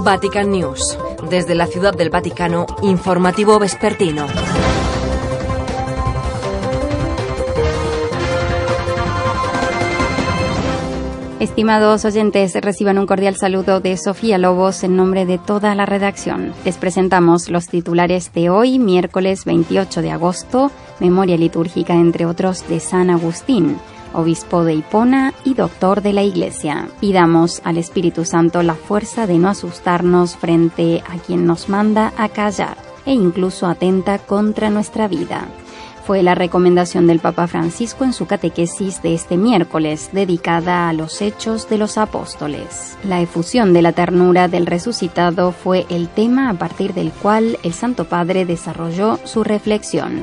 Vatican News. Desde la Ciudad del Vaticano, informativo vespertino. Estimados oyentes, reciban un cordial saludo de Sofía Lobos en nombre de toda la redacción. Les presentamos los titulares de hoy, miércoles 28 de agosto, memoria litúrgica, entre otros, de San Agustín, obispo de Hipona y doctor de la Iglesia. Pidamos al Espíritu Santo la fuerza de no asustarnos frente a quien nos manda a callar e incluso atenta contra nuestra vida. Fue la recomendación del Papa Francisco en su catequesis de este miércoles, dedicada a los Hechos de los Apóstoles. La efusión de la ternura del resucitado fue el tema a partir del cual el Santo Padre desarrolló su reflexión.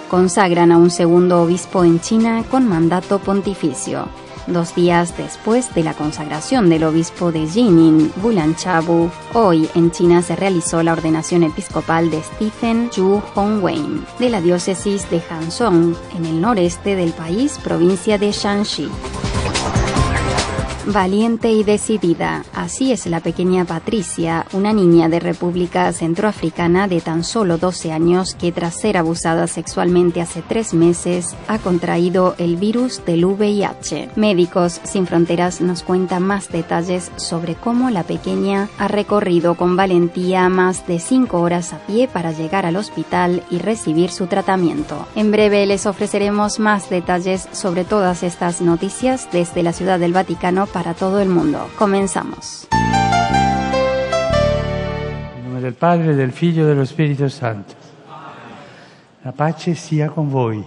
Consagran a un segundo obispo en China con mandato pontificio. 2 días después de la consagración del obispo de Jining, Bulanchabu, hoy en China se realizó la ordenación episcopal de Stephen Zhu Hongwen, de la diócesis de Hanzhong, en el noreste del país, provincia de Shanxi. Valiente y decidida, así es la pequeña Patricia, una niña de República Centroafricana de tan solo 12 años que tras ser abusada sexualmente hace 3 meses ha contraído el virus del VIH. Médicos Sin Fronteras nos cuenta más detalles sobre cómo la pequeña ha recorrido con valentía más de 5 horas a pie para llegar al hospital y recibir su tratamiento. En breve les ofreceremos más detalles sobre todas estas noticias desde la Ciudad del Vaticano para todo el mundo. Comenzamos. En nombre del Padre, del Figlio e dello Spirito Santo. La pace sia con voi.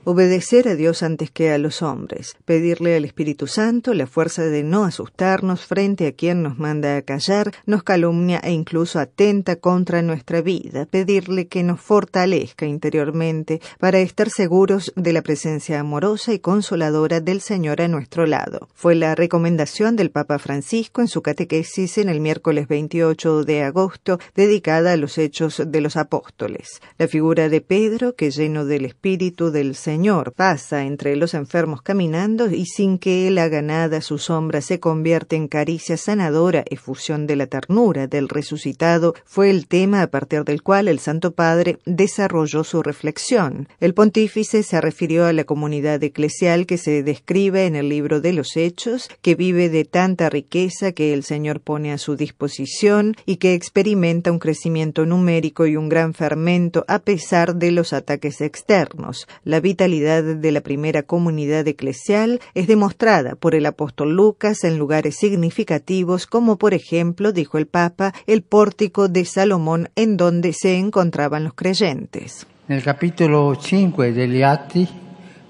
Obedecer a Dios antes que a los hombres, pedirle al Espíritu Santo la fuerza de no asustarnos frente a quien nos manda a callar, nos calumnia e incluso atenta contra nuestra vida, pedirle que nos fortalezca interiormente para estar seguros de la presencia amorosa y consoladora del Señor a nuestro lado. Fue la recomendación del Papa Francisco en su catequesis en el miércoles 28 de agosto, dedicada a los Hechos de los Apóstoles. La figura de Pedro, que lleno del Espíritu del Señor pasa entre los enfermos caminando y sin que él haga nada su sombra se convierte en caricia sanadora, efusión de la ternura del resucitado, fue el tema a partir del cual el Santo Padre desarrolló su reflexión. El pontífice se refirió a la comunidad eclesial que se describe en el libro de los Hechos, que vive de tanta riqueza que el Señor pone a su disposición y que experimenta un crecimiento numérico y un gran fermento a pesar de los ataques externos. La vitalidad de la primera comunidad eclesial es demostrada por el apóstol Lucas en lugares significativos como, por ejemplo, dijo el Papa, el pórtico de Salomón en donde se encontraban los creyentes. Nel capitolo 5 degli Atti,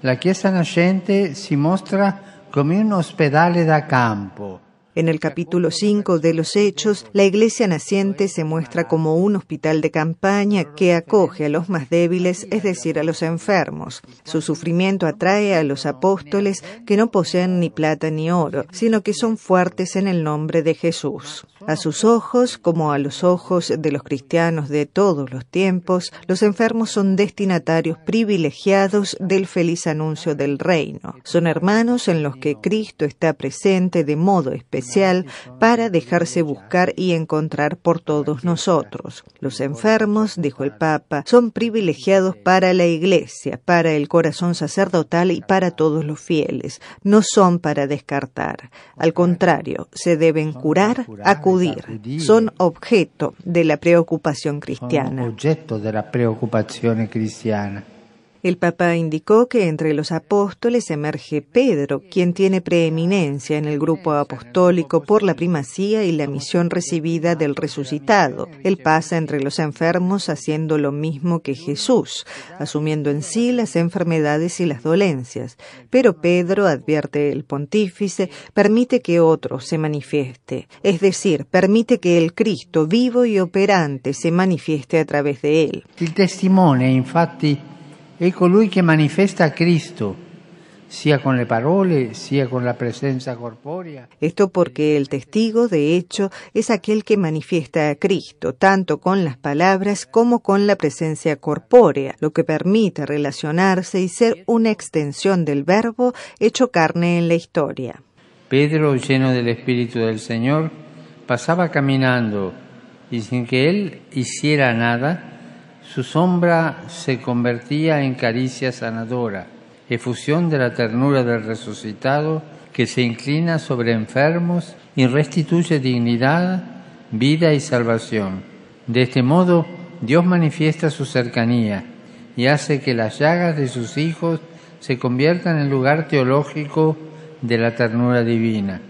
la Chiesa nascente si mostra come un ospedale da campo. En el capítulo 5 de los Hechos, la Iglesia naciente se muestra como un hospital de campaña que acoge a los más débiles, es decir, a los enfermos. Su sufrimiento atrae a los apóstoles que no poseen ni plata ni oro, sino que son fuertes en el nombre de Jesús. A sus ojos, como a los ojos de los cristianos de todos los tiempos, los enfermos son destinatarios privilegiados del feliz anuncio del reino. Son hermanos en los que Cristo está presente de modo especial para dejarse buscar y encontrar por todos nosotros. Los enfermos, dijo el Papa, son privilegiados para la Iglesia, para el corazón sacerdotal y para todos los fieles. No son para descartar. Al contrario, se deben curar, acudir. Son objeto de la preocupación cristiana. El Papa indicó que entre los apóstoles emerge Pedro, quien tiene preeminencia en el grupo apostólico por la primacía y la misión recibida del resucitado. Él pasa entre los enfermos haciendo lo mismo que Jesús, asumiendo en sí las enfermedades y las dolencias. Pero Pedro, advierte el pontífice, permite que otro se manifieste, es decir, permite que el Cristo vivo y operante se manifieste a través de él. Il testimone, infatti, è colui che manifesta a Cristo, sia con le parole, sia con la presencia corpórea. Esto porque el testigo, de hecho, es aquel que manifiesta a Cristo, tanto con las palabras como con la presencia corpórea, lo que permite relacionarse y ser una extensión del Verbo hecho carne en la historia. Pedro, lleno del Espíritu del Señor, pasaba caminando y sin que él hiciera nada, su sombra se convertía en caricia sanadora, efusión de la ternura del resucitado que se inclina sobre enfermos y restituye dignidad, vida y salvación. De este modo, Dios manifiesta su cercanía y hace que las llagas de sus hijos se conviertan en lugar teológico de la ternura divina.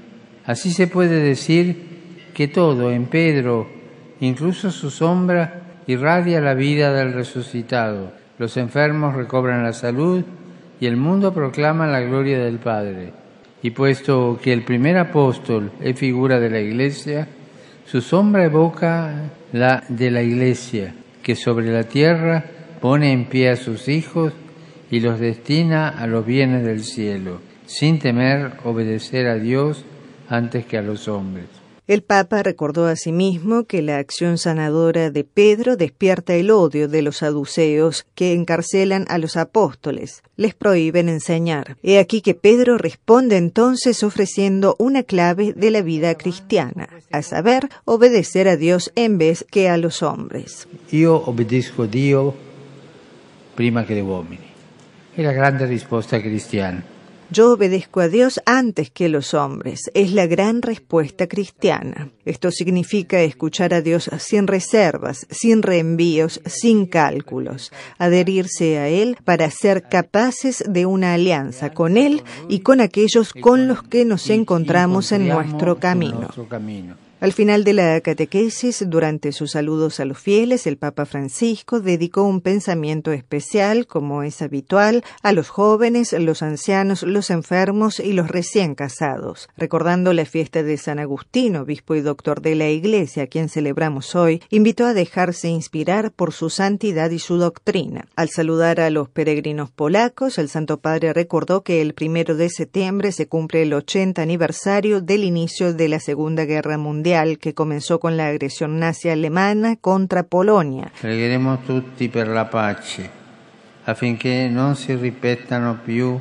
Así se puede decir que todo en Pedro, incluso su sombra, irradia la vida del resucitado. Los enfermos recobran la salud y el mundo proclama la gloria del Padre. Y puesto que el primer apóstol es figura de la Iglesia, su sombra evoca la de la Iglesia, que sobre la tierra pone en pie a sus hijos y los destina a los bienes del cielo, sin temer obedecer a Dios antes que a los hombres. El Papa recordó asimismo que la acción sanadora de Pedro despierta el odio de los saduceos que encarcelan a los apóstoles, les prohíben enseñar. He aquí que Pedro responde entonces ofreciendo una clave de la vida cristiana, a saber, obedecer a Dios en vez que a los hombres. Io obbedisco a Dio prima che gli uomini. È la grande risposta cristiana. Yo obedezco a Dios antes que los hombres. Es la gran respuesta cristiana. Esto significa escuchar a Dios sin reservas, sin reenvíos, sin cálculos. Adherirse a Él para ser capaces de una alianza con Él y con aquellos con los que nos encontramos en nuestro camino. Al final de la catequesis, durante sus saludos a los fieles, el Papa Francisco dedicó un pensamiento especial, como es habitual, a los jóvenes, los ancianos, los enfermos y los recién casados. Recordando la fiesta de San Agustín, obispo y doctor de la Iglesia, a quien celebramos hoy, invitó a dejarse inspirar por su santidad y su doctrina. Al saludar a los peregrinos polacos, el Santo Padre recordó que el 1 de septiembre se cumple el 80 aniversario del inicio de la Segunda Guerra Mundial, que comenzó con la agresión nazi alemana contra Polonia. Pregheremo tutti per la pace, affinché non si ripetano più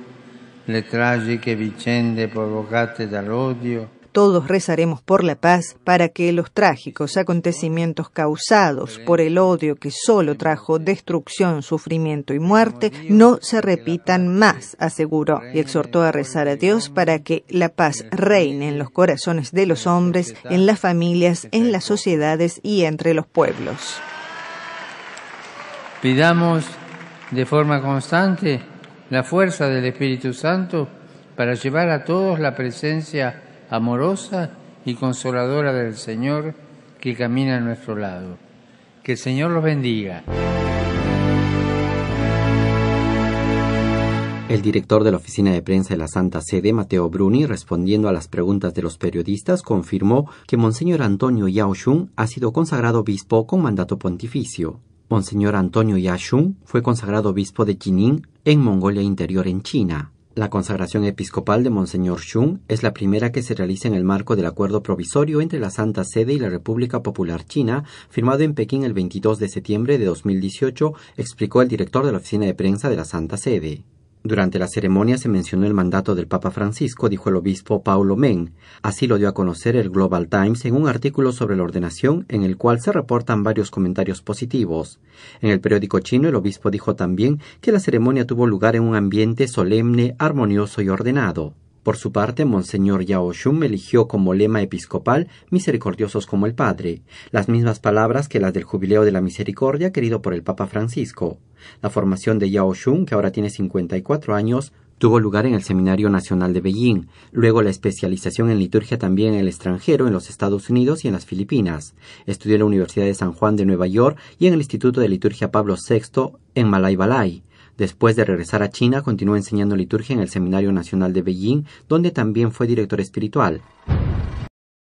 le tragiche vicende provocate dall'odio. Todos rezaremos por la paz para que los trágicos acontecimientos causados por el odio que solo trajo destrucción, sufrimiento y muerte no se repitan más, aseguró, y exhortó a rezar a Dios para que la paz reine en los corazones de los hombres, en las familias, en las sociedades y entre los pueblos. Pidamos de forma constante la fuerza del Espíritu Santo para llevar a todos la presencia amorosa y consoladora del Señor que camina a nuestro lado. Que el Señor los bendiga. El director de la Oficina de Prensa de la Santa Sede, Matteo Bruni, respondiendo a las preguntas de los periodistas, confirmó que Monseñor Antonio Yao Xun ha sido consagrado obispo con mandato pontificio. Monseñor Antonio Yao Xun fue consagrado obispo de Jining, en Mongolia Interior, en China. La consagración episcopal de Monseñor Xun es la primera que se realiza en el marco del acuerdo provisorio entre la Santa Sede y la República Popular China, firmado en Pekín el 22 de septiembre de 2018, explicó el director de la Oficina de Prensa de la Santa Sede. Durante la ceremonia se mencionó el mandato del Papa Francisco, dijo el obispo Paulo Meng. Así lo dio a conocer el Global Times en un artículo sobre la ordenación en el cual se reportan varios comentarios positivos. En el periódico chino, el obispo dijo también que la ceremonia tuvo lugar en un ambiente solemne, armonioso y ordenado. Por su parte, Monseñor Yao Xun eligió como lema episcopal «Misericordiosos como el Padre», las mismas palabras que las del Jubileo de la Misericordia querido por el Papa Francisco. La formación de Yao Xun, que ahora tiene 54 años, tuvo lugar en el Seminario Nacional de Beijing, luego la especialización en liturgia también en el extranjero, en los Estados Unidos y en las Filipinas. Estudió en la Universidad de San Juan de Nueva York y en el Instituto de Liturgia Pablo VI en Malaybalay. Después de regresar a China, continuó enseñando liturgia en el Seminario Nacional de Beijing, donde también fue director espiritual.